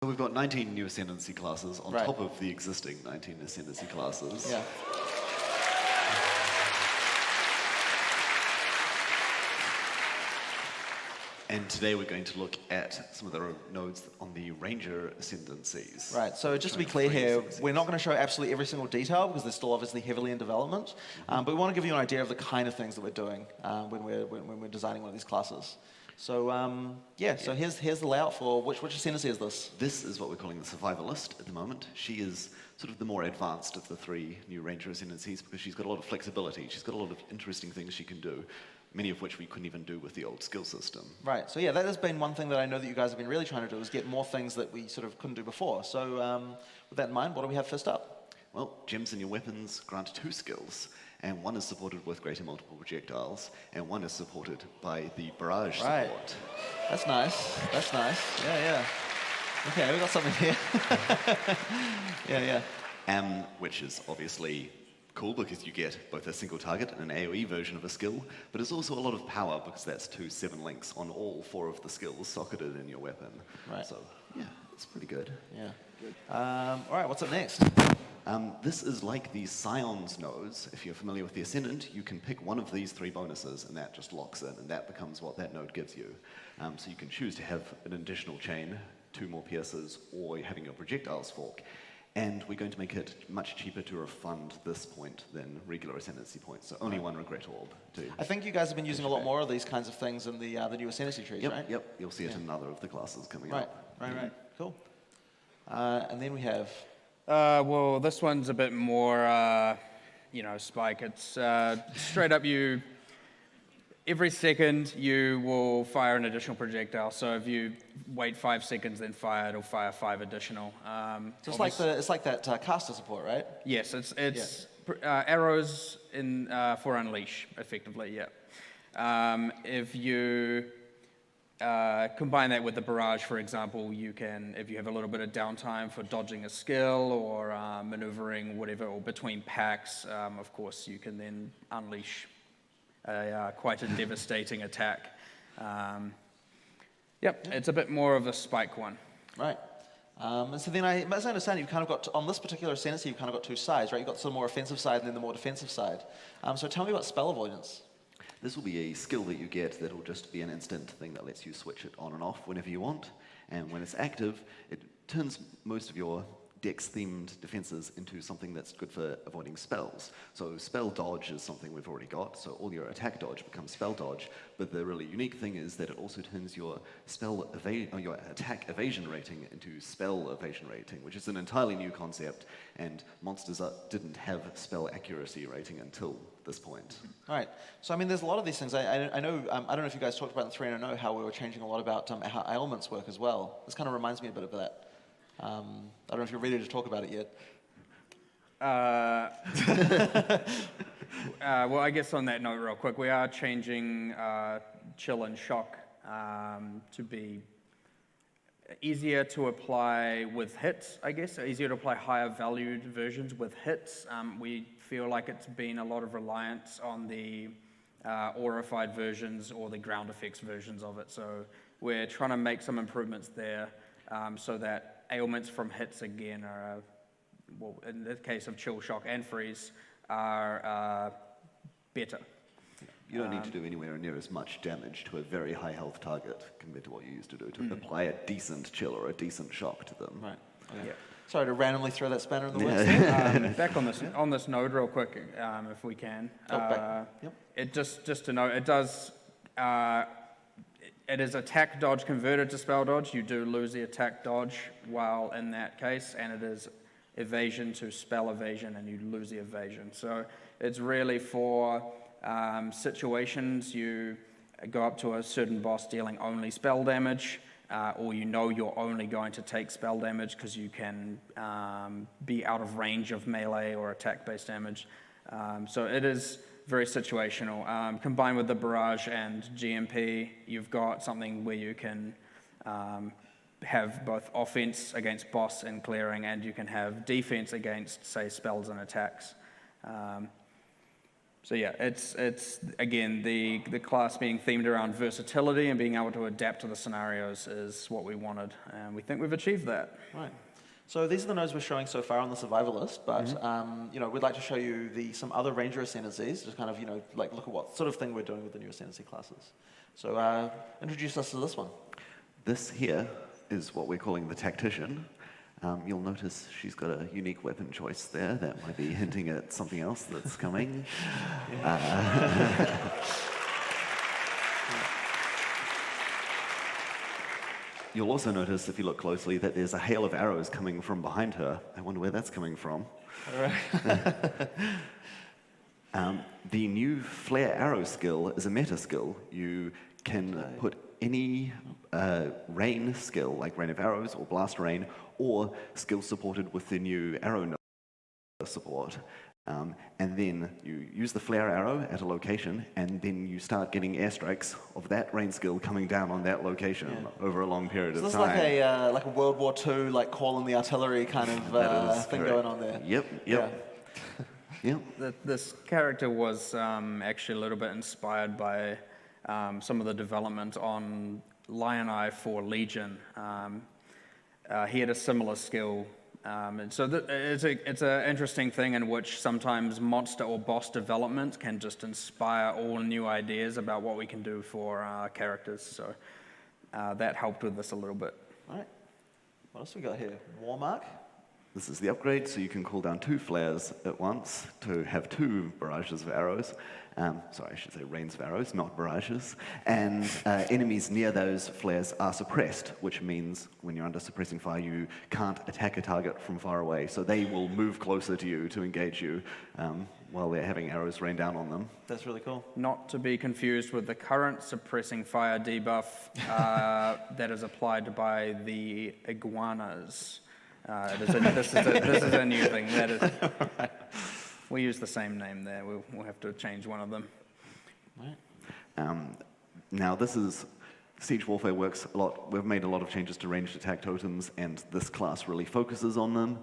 So we've got 19 new Ascendancy classes on Right. top of the existing 19 Ascendancy classes. Yeah. And today we're going to look at some of the nodes on the Ranger Ascendancies. Right, so just to be clear here, we're not going to show absolutely every single detail because they're still obviously heavily in development, but we want to give you an idea of the kind of things that we're doing when we're designing one of these classes. So so here's the layout for which Ascendancy is this? This is what we're calling the Survivalist at the moment. She is sort of the more advanced of the three new Ranger Ascendancies because she's got a lot of flexibility. She's got a lot of interesting things she can do, many of which we couldn't even do with the old skill system. Right, so yeah, that has been one thing that I know that you guys have been really trying to do is get more things that we sort of couldn't do before. So with that in mind, what do we have first up? Well, gems in your weapons grant 2 skills, and one is supported with greater multiple projectiles, and one is supported by the barrage support. That's nice, that's nice, yeah. Okay, we got something here. yeah. Which is obviously cool because you get both a single target and an AoE version of a skill, but it's also a lot of power because that's 2 7 links on all 4 of the skills socketed in your weapon. Right. So, yeah, it's pretty good. Yeah. Good. All right, what's up next? This is like the Scion's nodes. If you're familiar with the Ascendant, you can pick one of these 3 bonuses, and that just locks in, and that becomes what that node gives you. So you can choose to have an additional chain, 2 more pierces, or having your projectiles fork. And we're going to make it much cheaper to refund this point than regular Ascendancy points, so only 1 regret orb. I think you guys have been using a lot more of these kinds of things in the new Ascendancy trees, right? Yep, you'll see it in another of the classes coming up. Right, cool. And then we have... well, this one's a bit more, spike. It's straight up every second you will fire an additional projectile. So if you wait 5 seconds, then fire, it'll fire 5 additional. So it's like that caster support, right? Yes, it's arrows for unleash, effectively, yeah. If you combine that with the barrage, for example, you can, if you have a little bit of downtime for dodging a skill or maneuvering whatever, or between packs, of course, you can then unleash quite a devastating attack. It's a bit more of a spike one. Right. So then as I understand, you've kind of got, on this particular Ascendancy, you've kind of got 2 sides, right? You've got the more offensive side and then the more defensive side. So tell me about spell avoidance. This will be a skill that you get that will just be an instant thing that lets you switch it on and off whenever you want. And when it's active, it turns most of your dex-themed defenses into something that's good for avoiding spells. So spell dodge is something we've already got, so all your attack dodge becomes spell dodge, but the really unique thing is that it also turns your your attack evasion rating into spell evasion rating, which is an entirely new concept, and monsters didn't have spell accuracy rating until this point. All right. So, I mean, there's a lot of these things. I know, I don't know if you guys talked about in 3.0 how we were changing a lot about how ailments work as well. This kind of reminds me a bit of that. I don't know if you're ready to talk about it yet. Well, I guess on that note, real quick, we are changing chill and shock to be easier to apply with hits, I guess, easier to apply higher valued versions with hits. We feel like it's been a lot of reliance on the aurified versions or the ground effects versions of it. So we're trying to make some improvements there so that ailments from hits again are, well, in the case of chill, shock, and freeze, are better. You don't need to do anywhere near as much damage to a very high health target compared to what you used to do to apply a decent chill or a decent shock to them. Right. Okay. Yeah. Sorry to randomly throw that spanner in the works there. Back on this node real quick, if we can. Yep. It just to note, it does. It is attack dodge converted to spell dodge. You do lose the attack dodge while in that case, and it is evasion to spell evasion, and you lose the evasion. So it's really for situations you go up to a certain boss dealing only spell damage, or you know you're only going to take spell damage because you can be out of range of melee or attack-based damage. So it is very situational. Combined with the barrage and GMP, you've got something where you can have both offense against boss and clearing, and you can have defense against, say, spells and attacks. So yeah, it's again, the class being themed around versatility and being able to adapt to the scenarios is what we wanted, and we think we've achieved that. Right. So these are the nodes we're showing so far on the Survivalist, but we'd like to show you some other Ranger Ascendancies, just kind of like look at what sort of thing we're doing with the new Ascendancy classes. So introduce us to this one. This here is what we're calling the Tactician. You'll notice she's got a unique weapon choice there that might be hinting at something else that's coming. You'll also notice, if you look closely, that there's a hail of arrows coming from behind her. I wonder where that's coming from. All right. The new Flare Arrow skill is a meta skill. You can put any rain skill, like Rain of Arrows or Blast Rain, or skill supported with the new Arrow node support. And then you use the flare arrow at a location, and then you start getting airstrikes of that rain skill coming down on that location over a long period of time. So this is like a World War II, like call in the artillery kind of thing going on there. Yep. Yep. This character was actually a little bit inspired by some of the development on Lion Eye for Legion. He had a similar skill. And so it's an interesting thing in which sometimes monster or boss development can just inspire all new ideas about what we can do for our characters. So that helped with this a little bit. All right. What else we got here? Warmark. This is the upgrade, so you can call down 2 flares at once to have 2 barrages of arrows. Sorry, I should say rains of arrows, not barrages. And enemies near those flares are suppressed, which means when you're under suppressing fire, you can't attack a target from far away. So they will move closer to you to engage you while they're having arrows rain down on them. That's really cool. Not to be confused with the current suppressing fire debuff that is applied by the iguanas. This is a new thing. That is, we use the same name there. We'll have to change one of them. Right. Now this is Siege Warfare works a lot. We've made a lot of changes to ranged attack totems, and this class really focuses on them.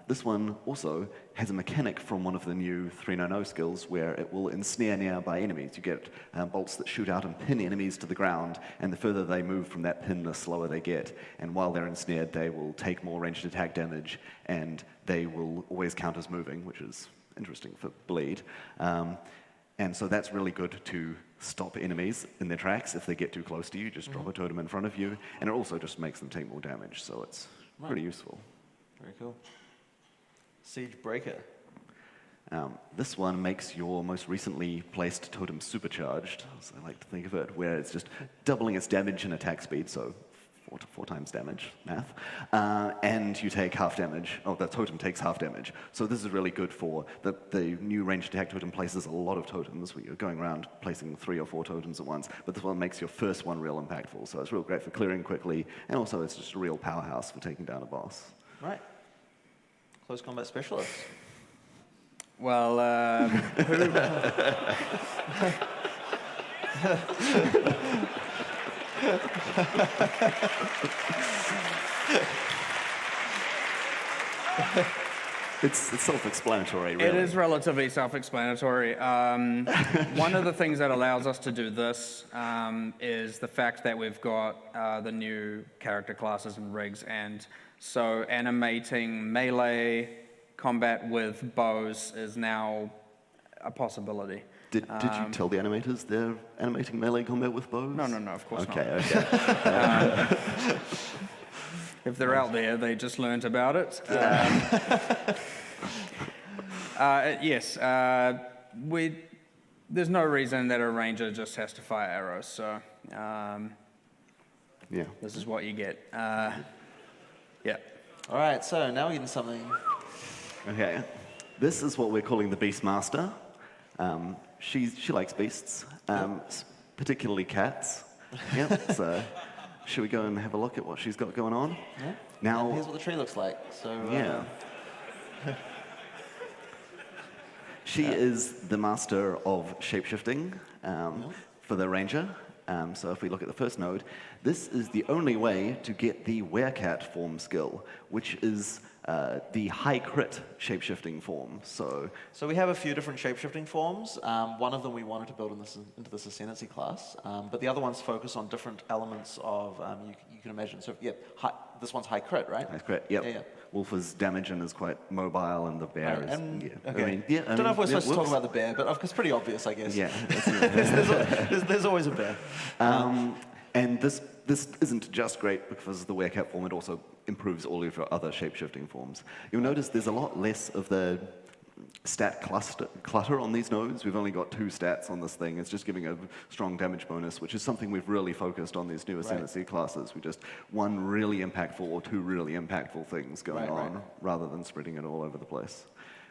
This one also has a mechanic from one of the new 390 skills where it will ensnare nearby enemies. You get bolts that shoot out and pin enemies to the ground, and the further they move from that pin, the slower they get. And while they're ensnared, they will take more ranged attack damage, and they will always count as moving, which is interesting for bleed. And so that's really good to stop enemies in their tracks. If they get too close to you, just drop a totem in front of you. And it also just makes them take more damage, so it's pretty useful. Very cool. Siege Breaker. This one makes your most recently placed totem supercharged, as I like to think of it, where it's just doubling its damage and attack speed, so 4 times damage, math, and you take half damage. Oh, the totem takes half damage. So this is really good for the new ranged attack totem places a lot of totems where you're going around placing 3 or 4 totems at once, but this one makes your first one real impactful. So it's real great for clearing quickly, and also it's just a real powerhouse for taking down a boss. Right. Close combat specialist. Well, It's self-explanatory, really. It is relatively self-explanatory. One of the things that allows us to do this is the fact that we've got the new character classes and rigs, and so animating melee combat with bows is now a possibility. Did you tell the animators they're animating melee combat with bows? No, of course not. Okay. If they're out there, they just learned about it. Yes, there's no reason that a ranger just has to fire arrows, so this is what you get. Yeah. All right, so now we're getting something. Okay, this is what we're calling the Beastmaster. She likes beasts, particularly cats. Yep. So, should we go and have a look at what she's got going on? Yeah. Now, and here's what the tree looks like. So yeah. She is the master of shapeshifting for the ranger, So if we look at the first node, this is the only way to get the werecat form skill, which is the high crit shapeshifting form. So we have a few different shapeshifting forms. One of them we wanted to build into this Ascendancy class, but the other ones focus on different elements of, you can imagine, so yeah, this one's high crit, right? high crit, yep. Yeah. Wolf is damage and is quite mobile, and the bear Right, is, and, yeah. okay. Don't know if we're supposed to talk about the bear, but it's pretty obvious, I guess. Yeah. there's always a bear. And this isn't just great because of the werecat form, it also improves all of your other shapeshifting forms. You'll notice there's a lot less of the stat clutter on these nodes. We've only got 2 stats on this thing. It's just giving a strong damage bonus, which is something we've really focused on these new Ascendancy classes. We just 1 really impactful or 2 really impactful things going on, rather than spreading it all over the place,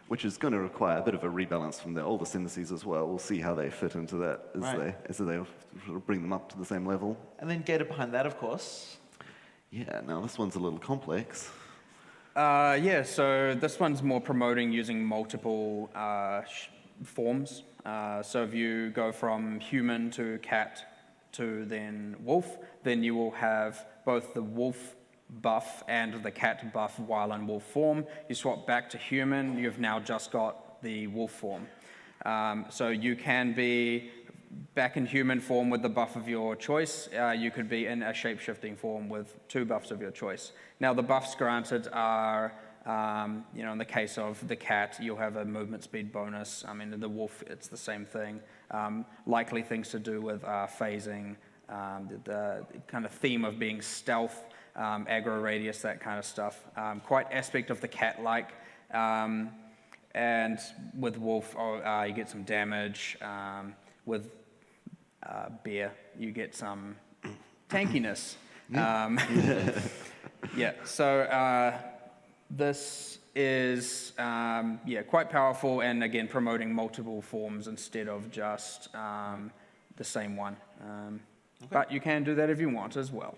which is going to require a bit of a rebalance from the old Ascendancies as well. We'll see how they fit into that as they sort of bring them up to the same level. And then gated behind that, of course. Yeah, now this one's a little complex. Yeah, so this one's more promoting using multiple forms. So if you go from human to cat to then wolf, then you will have both the wolf buff and the cat buff while in wolf form. You swap back to human, you've now just got the wolf form. So you can be back in human form with the buff of your choice. You could be in a shape-shifting form with 2 buffs of your choice. Now the buffs granted are, in the case of the cat, you'll have a movement speed bonus. I mean, the wolf, it's the same thing. Likely things to do with phasing, the kind of theme of being stealth, aggro radius, that kind of stuff. Quite aspect of the cat-like. And with wolf, you get some damage. With bear, you get some tankiness. So this is quite powerful, and again promoting multiple forms instead of just the same one. But you can do that if you want as well.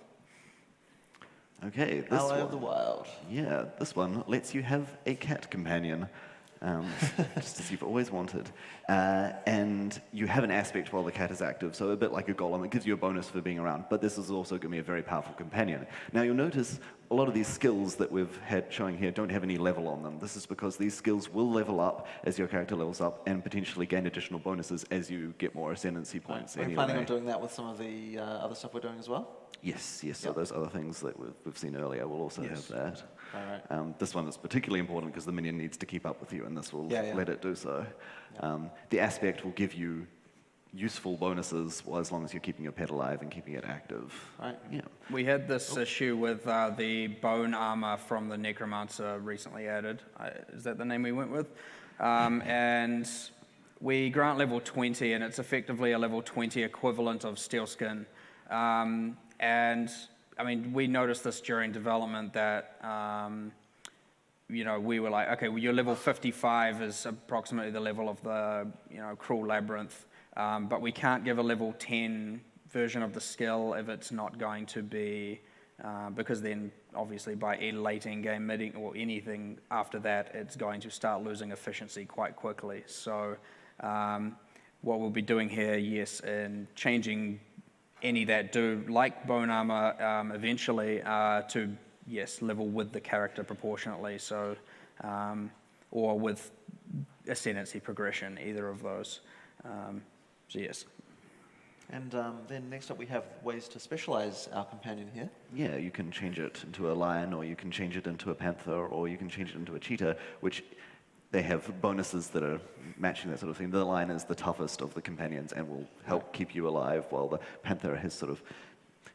Okay, this Ally one. of the Wild. Yeah, this one lets you have a cat companion. Just as you've always wanted. And you have an aspect while the cat is active, so a bit like a golem. It gives you a bonus for being around, but this is also going to be a very powerful companion. Now you'll notice a lot of these skills that we've had showing here don't have any level on them. This is because these skills will level up as your character levels up and potentially gain additional bonuses as you get more Ascendancy points. Are you planning on doing that with some of the other stuff we're doing as well? Yes. So those other things that we've seen earlier will also have that. Right. This one is particularly important because the minion needs to keep up with you, and this will let it do so. Yeah. The aspect will give you useful bonuses as long as you're keeping your pet alive and keeping it active. Right. Yeah. We had this issue with the bone armor from the Necromancer recently added. Is that the name we went with? And we grant level 20, and it's effectively a level 20 equivalent of steel skin. And I mean, we noticed this during development that, we were like, okay, well, your level 55 is approximately the level of the, Cruel Labyrinth, but we can't give a level 10 version of the skill if it's not going to be, because then obviously by late in-game midding or anything after that, it's going to start losing efficiency quite quickly. So what we'll be doing here, in changing any that do like bone armor eventually to level with the character proportionately, so or with ascendancy progression, either of those. So yes. And then next up we have ways to specialize our companion here. Yeah, you can change it into a lion, or you can change it into a panther, or you can change it into a cheetah, which they have bonuses that are matching that sort of thing. The lion is the toughest of the companions and will help keep you alive, while the panther has sort of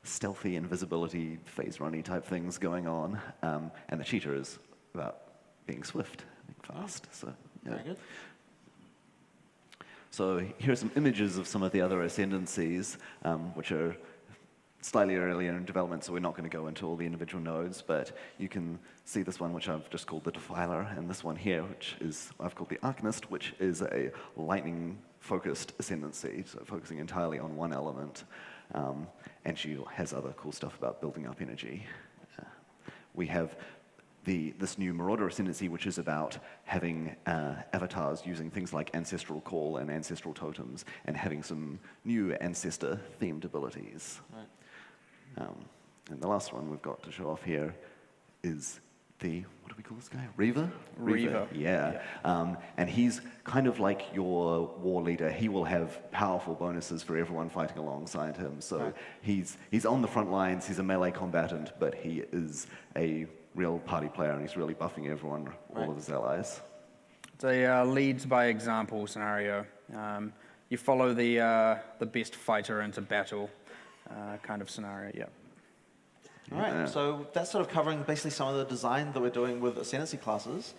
stealthy invisibility, phase runny type things going on. And the cheetah is about being swift, being fast. So, yeah. Very good. So here are some images of some of the other ascendancies, which are slightly earlier in development, so we're not going to go into all the individual nodes, but you can see this one, which I've just called the Defiler, and this one here, which is I've called the Arcanist, which is a lightning-focused ascendancy, so focusing entirely on one element, and she has other cool stuff about building up energy. We have this new Marauder Ascendancy, which is about having avatars using things like Ancestral Call and Ancestral Totems, and having some new Ancestor-themed abilities. Right. And the last one we've got to show off here is the, what do we call this guy? Reaver? Reaver. Yeah. And he's kind of like your war leader. He will have powerful bonuses for everyone fighting alongside him. So Right. he's on the front lines, he's a melee combatant, but he is a real party player, and he's really buffing everyone, all of his allies. It's a leads by example scenario. You follow the best fighter into battle kind of scenario, yeah. All right, so that's sort of covering basically some of the design that we're doing with Ascendancy classes.